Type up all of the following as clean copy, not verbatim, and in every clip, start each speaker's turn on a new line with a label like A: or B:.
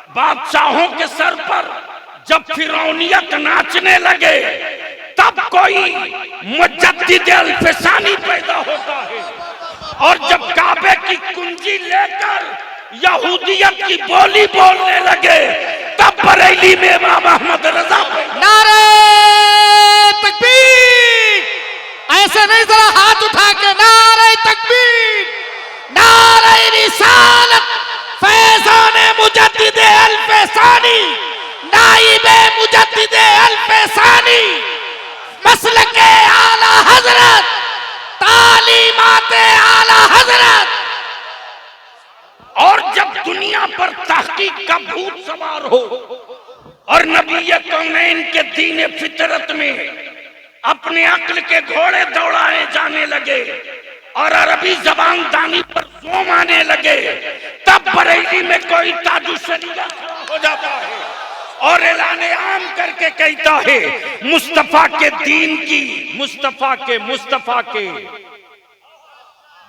A: बादशाहों के सर पर जब फिरौनियत नाचने लगे तब कोई मुजद्दिद अल-फसानी पैदा होता है, और जब काबे की कुंजी लेकर यहूदियत की बोली बोलने लगे तब बरेली में इमाम अहमद रजा।
B: नारे तकबीर! ऐसे नहीं, जरा हाथ उठा के नारे तकबीर, नारे रिसालत, फैज़ाने मुजद्दिद अल-फसानी, नाइबे मुजद्दिद अल-फसानी, मसलके आला हजरत, तालीमाते आला हजरत।
A: और जब दुनिया पर तहकीक का भूत सवार हो और नबी कौनैन के दीन फितरत में अपने अक्ल के घोड़े दौड़ाए जाने लगे और अरबी जबान दानी पर जोम आने लगे, तब बरेली में कोई ताजु शरीया हो जाता है और ऐलाने आम करके कहता है मुस्तफा के दीन की,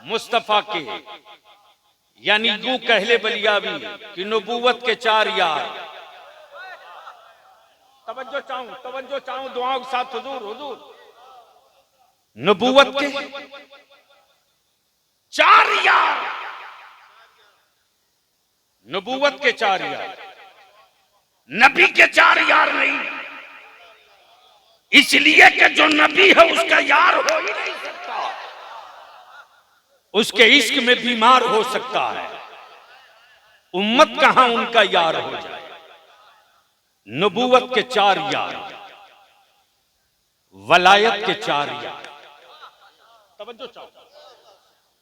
A: मुस्तफा के यानी यूं कहले बलियावी कि नबूवत के 4 यार। तवज्जो चाहूं दुआओं के साथ हुजूर। नबूवत के 4 यार, नबूवत के 4 यार, नबी के 4 यार नहीं, इसलिए कि जो नबी है उसका यार हो ही नहीं सकता, उसके इश्क में बीमार हो सकता है, उम्मत कहां उनका यार हो जाए। नबूवत के 4 यार, वलायत के 4 यार, तवज्जो चाहो,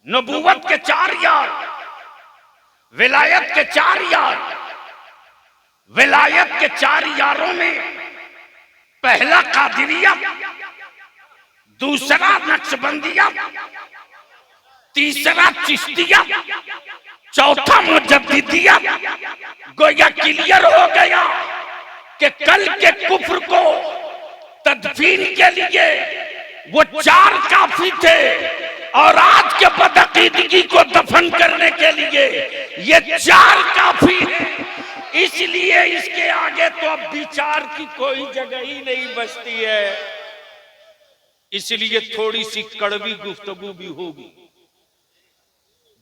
A: नबूवत के 4 यार, विलायत के 4 यार। विलायत के 4 यारों में पहला कादिरिया, दूसरा नक्शबंदिया, तीसरा चिश्तिया, चौथा मुजद्दिदिया। गोया क्लियर हो गया कि कल के कुफ्र को तदफीन के लिए वो 4 काफी थे और आज के बदअकीदगी को दफन करने के लिए ये 4 काफी है। इसलिए इसके आगे तो अब विचार की कोई जगह ही नहीं बचती है, इसलिए थोड़ी सी कड़वी गुफ्तगू भी होगी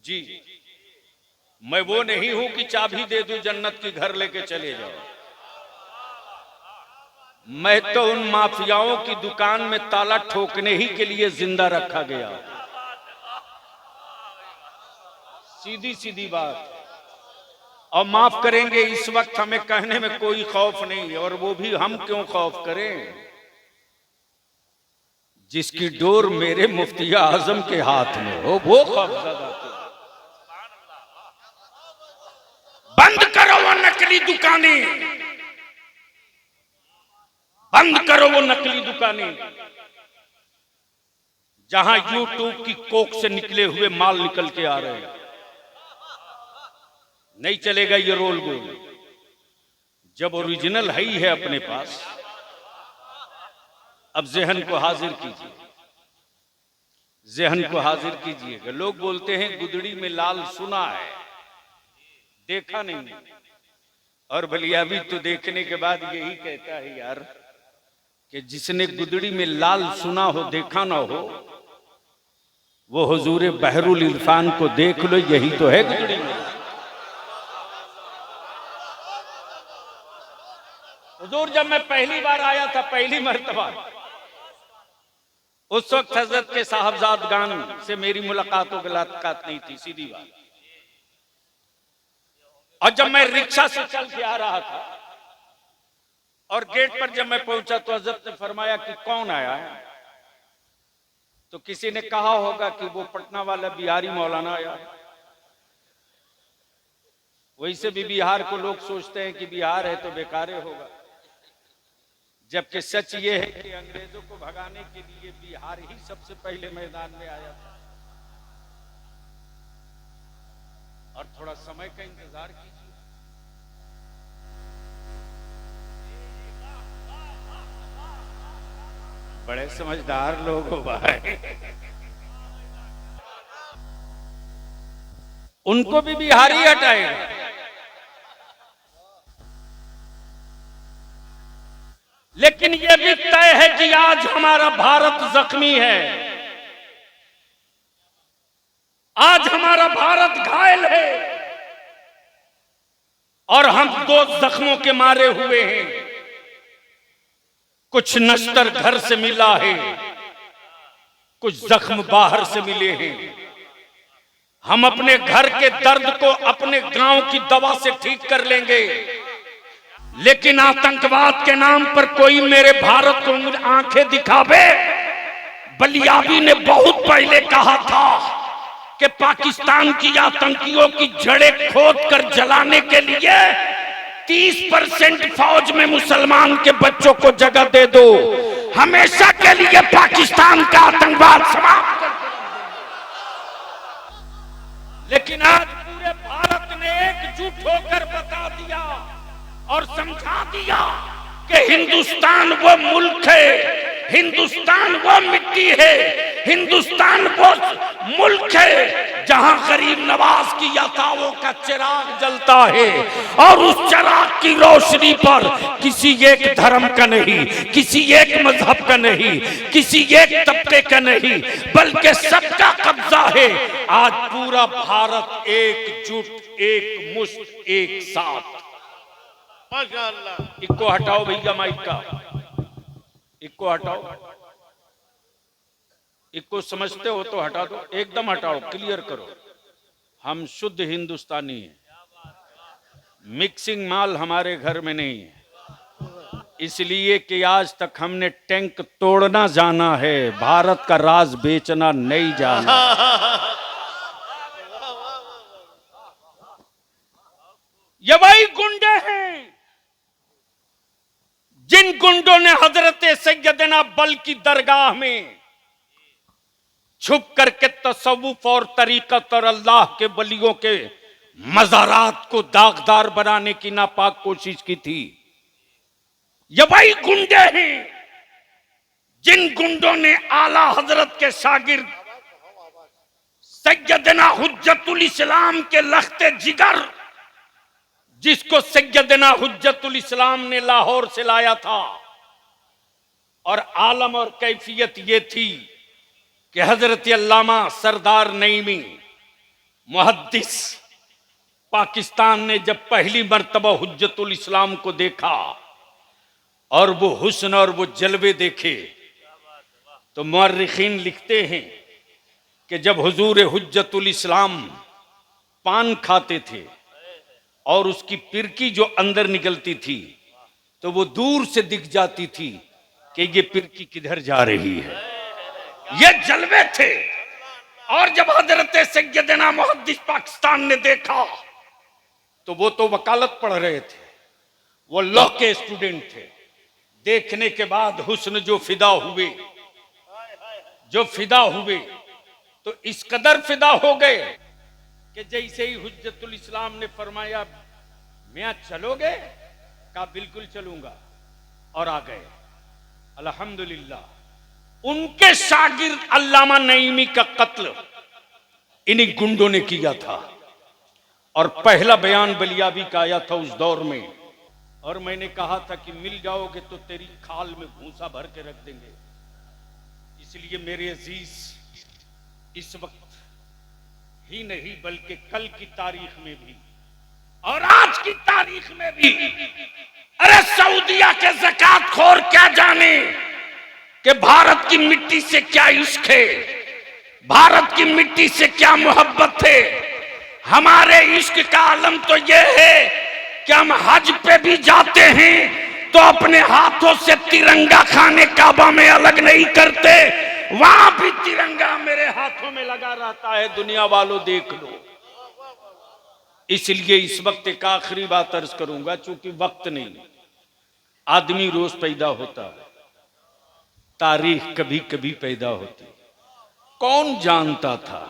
A: जी। मैं वो नहीं हूं कि चाबी दे दूं जन्नत की घर लेके चले जाओ। मैं तो उन माफियाओं की दुकान में ताला ठोकने ही के लिए जिंदा रखा गया। सीधी बात। और माफ करेंगे, इस वक्त हमें कहने में कोई खौफ नहीं, और वो भी हम क्यों खौफ करें, जिसकी डोर मेरे मुफ्ती आजम के हाथ में हो वो खौफजदा। बंद करो वो नकली दुकानें, बंद करो वो नकली दुकानें जहां यूट्यूब की कोक से निकले हुए माल निकल के आ रहे हैं। नहीं चलेगा ये रोल गोल, जब ओरिजिनल है ही है अपने पास। अब जहन को हाजिर कीजिए, जहन को हाजिर कीजिएगा। लोग बोलते हैं गुदड़ी में लाल सुना है, देखा नहीं, और बलियावी तो देखने के बाद यही कहता है यार कि जिसने गुदड़ी में लाल सुना हो देखा ना हो, वो हुजूर बहरुल इरफान को देख लो, यही तो है गुदड़ी में। हुजूर जब मैं पहली बार आया था, पहली मर्तबा, उस वक्त हजरत के साहबजादगान से मेरी मुलाकात नहीं थी, सीधी बात। और जब मैं रिक्शा से चल के आ रहा था और गेट पर जब मैं पहुंचा तो हजरत ने फरमाया कि कौन आया है, तो किसी ने कहा होगा कि वो पटना वाला बिहारी मौलाना आया। वैसे भी बिहार को लोग सोचते हैं कि बिहार है तो बेकार होगा, जबकि सच ये है कि अंग्रेजों को भगाने के लिए बिहार ही सबसे पहले मैदान में आया था। और थोड़ा समय का इंतजार कीजिए। बड़े समझदार लोग हो भाई, उनको भी बिहारी हटाएगा। लेकिन यह भी तय है कि आज हमारा भारत जख्मी है, आज हमारा भारत घायल है और हम दो जख्मों के मारे हुए हैं। कुछ नश्तर घर से मिला है, कुछ जख्म बाहर से मिले हैं। हम अपने घर के दर्द को अपने गांव की दवा से ठीक कर लेंगे, लेकिन आतंकवाद के नाम पर कोई मेरे भारत को आंखें दिखावे। बलियाबी ने बहुत पहले कहा था कि पाकिस्तान की आतंकियों की जड़ें खोद कर जलाने के लिए 30% फौज में मुसलमान के बच्चों को जगह दे दो, हमेशा के लिए पाकिस्तान का आतंकवाद समाप्त कर दो। लेकिन आज पूरे भारत ने एकजुट होकर बता दिया और समझा दिया कि हिंदुस्तान वो मुल्क है, हिंदुस्तान वो मिट्टी है, हिंदुस्तान वो मुल्क है जहां गरीब नवाज की याताओं का चिराग जलता है और उस चिराग की रोशनी पर किसी एक धर्म का नहीं, किसी एक मजहब का नहीं, किसी एक तबके का नहीं, बल्कि सबका कब्जा है। आज पूरा भारत एकजुट, एक मुश्त, एक साथ। माशाअल्लाह। इनको हटाओ भैया, माइक का इनको हटाओ। इनको समझते हो तो हटा दो, एकदम हटाओ, क्लियर करो। हम शुद्ध हिंदुस्तानी हैं, मिक्सिंग माल हमारे घर में नहीं है, इसलिए कि आज तक हमने टैंक तोड़ना जाना है, भारत का राज बेचना नहीं जाना। ये वही गुंडे हैं जिन गुंडों ने हजरत सैयदना बल की दरगाह में छुप करके तसव्वुफ और तरीकत और अल्लाह के वलियों के मज़ारात को दागदार बनाने की नापाक कोशिश की थी। ये वही गुंडे हैं जिन गुंडों ने आला हजरत के शागिर्द सैयदना हुज्जतुल इस्लाम के लख्ते जिगर, जिसको सैयदना हुज्जतुल इस्लाम ने लाहौर से लाया था, और आलम और कैफियत ये थी कि हजरत अल्लामा सरदार नईमी मुहद्दिस पाकिस्तान ने जब पहली मर्तबा हुज्जतुल इस्लाम को देखा और वो हुस्न और वो जलवे देखे, तो मुअर्रिखीन लिखते हैं कि जब हुजूर हुज्जतुल इस्लाम पान खाते थे और उसकी पिरकी जो अंदर निकलती थी तो वो दूर से दिख जाती थी कि ये पिरकी किधर जा रही है। ये जलवे थे। और जब हजरत सैयदना मुहद्दिस पाकिस्तान ने देखा तो वो तो वकालत पढ़ रहे थे, वो लॉ के स्टूडेंट थे। देखने के बाद हुस्न जो फिदा हुए तो इस कदर फिदा हो गए कि जैसे ही हुज्जतुल इस्लाम ने फरमाया मियां चलोगे, कहा बिल्कुल चलूंगा, और आ गए। अल्हम्दुलिल्लाह। उनके शागिर्द अल्लामा नईमी का कत्ल इन्हीं गुंडों ने किया था और पहला बयान बलियाबी का आया था उस दौर में। और मैंने कहा था कि मिल जाओगे तो तेरी खाल में भूसा भर के रख देंगे। इसलिए मेरे अजीज, इस वक्त ही नहीं बल्कि कल की तारीख में भी और आज की तारीख में भी, अरे सऊदिया के ज़कात खोर क्या जाने कि भारत की मिट्टी से क्या इश्क है, भारत की मिट्टी से क्या मोहब्बत है। हमारे इश्क का आलम तो यह है कि हम हज पे भी जाते हैं तो अपने हाथों से तिरंगा खाने काबा में अलग नहीं करते, वहां भी तिरंगा मेरे हाथों में लगा रहता है। दुनिया वालों देख लो। इसलिए इस वक्त एक आखिरी बात अर्ज करूंगा, चूंकि वक्त नहीं, आदमी रोज पैदा होता है, तारीख कभी कभी पैदा होती। कौन जानता था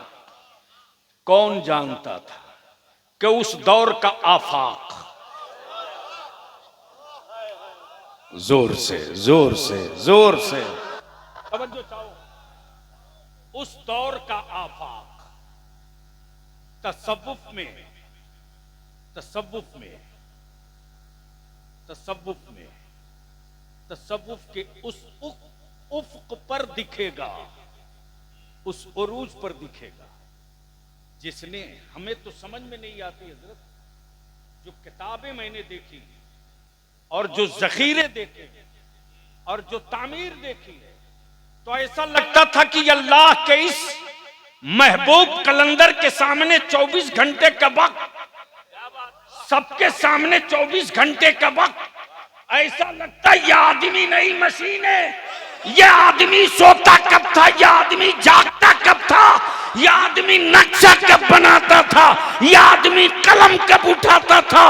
A: कि उस दौर का आफाक, जोर से तवज्जो चाहो, उस दौर का आफाक तसव्वुफ में तसव्वुफ के उस उफ़्क़ पर दिखेगा, उस उरूज पर दिखेगा जिसने, हमें तो समझ में नहीं आती हजरत, जो किताबें मैंने देखी और जो जखीरे देखे और जो तामीर देखी है, तो ऐसा लगता था कि अल्लाह के इस महबूब कलंदर के सामने 24 घंटे का वक्त, सबके सामने 24 घंटे का वक्त, ऐसा लगता है यह आदमी नहीं मशीन है। यह आदमी सोता कब था, यह आदमी जागता कब था, यह आदमी नक्शा कब बनाता था, यह आदमी कलम कब उठाता था।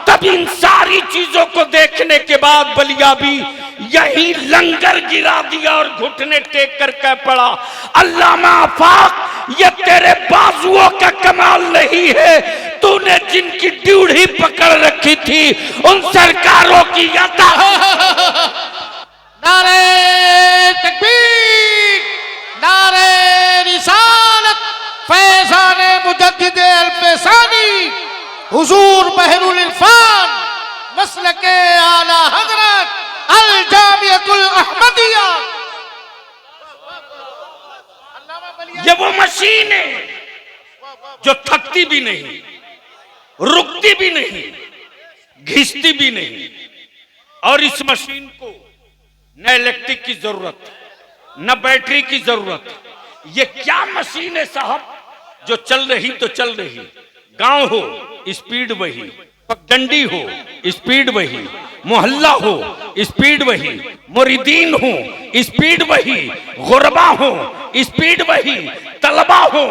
A: तब इन सारी चीजों को देखने के बाद बलिया भी यही लंगर गिरा दिया और घुटने टेक कर कह पड़ा, अल्लामा आफाक, ये तेरे बाजुओं का कमाल नहीं है, तूने जिनकी ड्यूढ़ी पकड़ रखी थी उन सरकारों की यादा।
B: नारे तकबीर, नारे रिसालत, फैज़ाने मुजद्दिद अल-फैसानी, हुजूर बहरुल इरफान, मसलके आला हजरत अल जामियतुल अहमदिया।
A: ये वो मशीन है जो थकती भी नहीं, रुकती भी नहीं, घिसती भी नहीं। और इस मशीन को न इलेक्ट्रिक की जरूरत, न बैटरी की जरूरत। ये क्या मशीन है साहब, जो चल रही तो चल रही। गांव हो स्पीड वही, पगडंडी हो स्पीड वही, मोहल्ला हो स्पीड वही, मुरीदीन हो स्पीड वही, गुरबा हो स्पीड वही, तलबा हो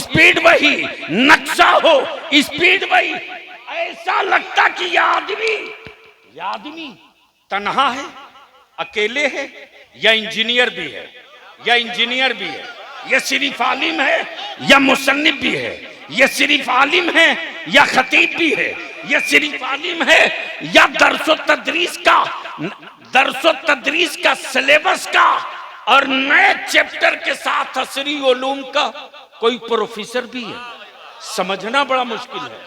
A: स्पीड वही, नक्शा हो स्पीड वही। ऐसा लगता कि यह आदमी तन्हा है, अकेले है, या इंजीनियर भी है, या इंजीनियर भी है, या सिर्फ आलिम है या मुसन्निफ भी है, या सिर्फ आलिम है या खतीब भी है, या सिर्फ आलिम है या दरसो तदरीस का सिलेबस का और नए चैप्टर के साथ असरी उलूम का कोई प्रोफेसर भी है। समझना बड़ा मुश्किल है,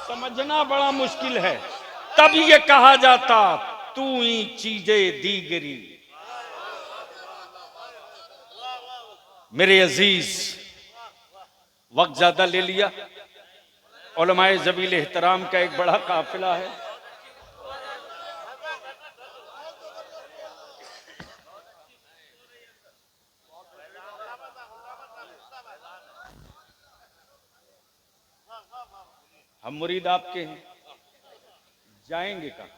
A: समझना बड़ा मुश्किल है। तब ये कहा जाता तू ही चीजें दीगरी। मेरे अजीज, वक्त ज्यादा ले लिया। उलमाए ज़बील एहतराम का एक बड़ा काफिला है। हम मुरीद आपके हैं, जाएंगे कहाँ?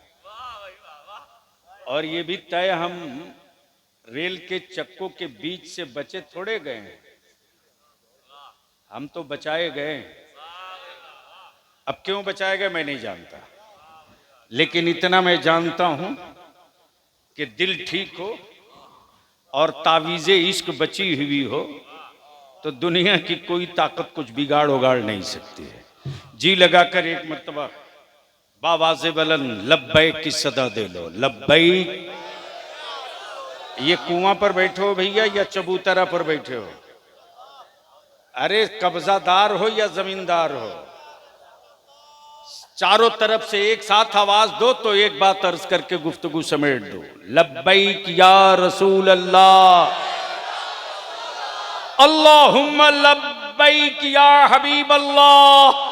A: और ये भी तय, हम रेल के चक्कों के बीच से बचे थोड़े गए हैं, हम तो बचाए गए। अब क्यों बचाए गए मैं नहीं जानता, लेकिन इतना मैं जानता हूं कि दिल ठीक हो और तावीज़े इश्क बची हुई हो तो दुनिया की कोई ताकत कुछ बिगाड़ उगाड़ नहीं सकती है। जी लगाकर एक मर्तबा बावाज़े बुलंद लब्बैक की सदा दे लो, लब्बैक। ये कुआं पर बैठे हो भैया या चबूतरा पर बैठे हो? अरे कब्जादार हो या जमींदार हो, चारों तरफ से एक साथ आवाज दो तो एक बात अर्ज करके गुफ्तगू समेट दो, लब्बैक या रसूल अल्लाह, अल्लाहुम्मा लब्बैक या हबीब अल्लाह।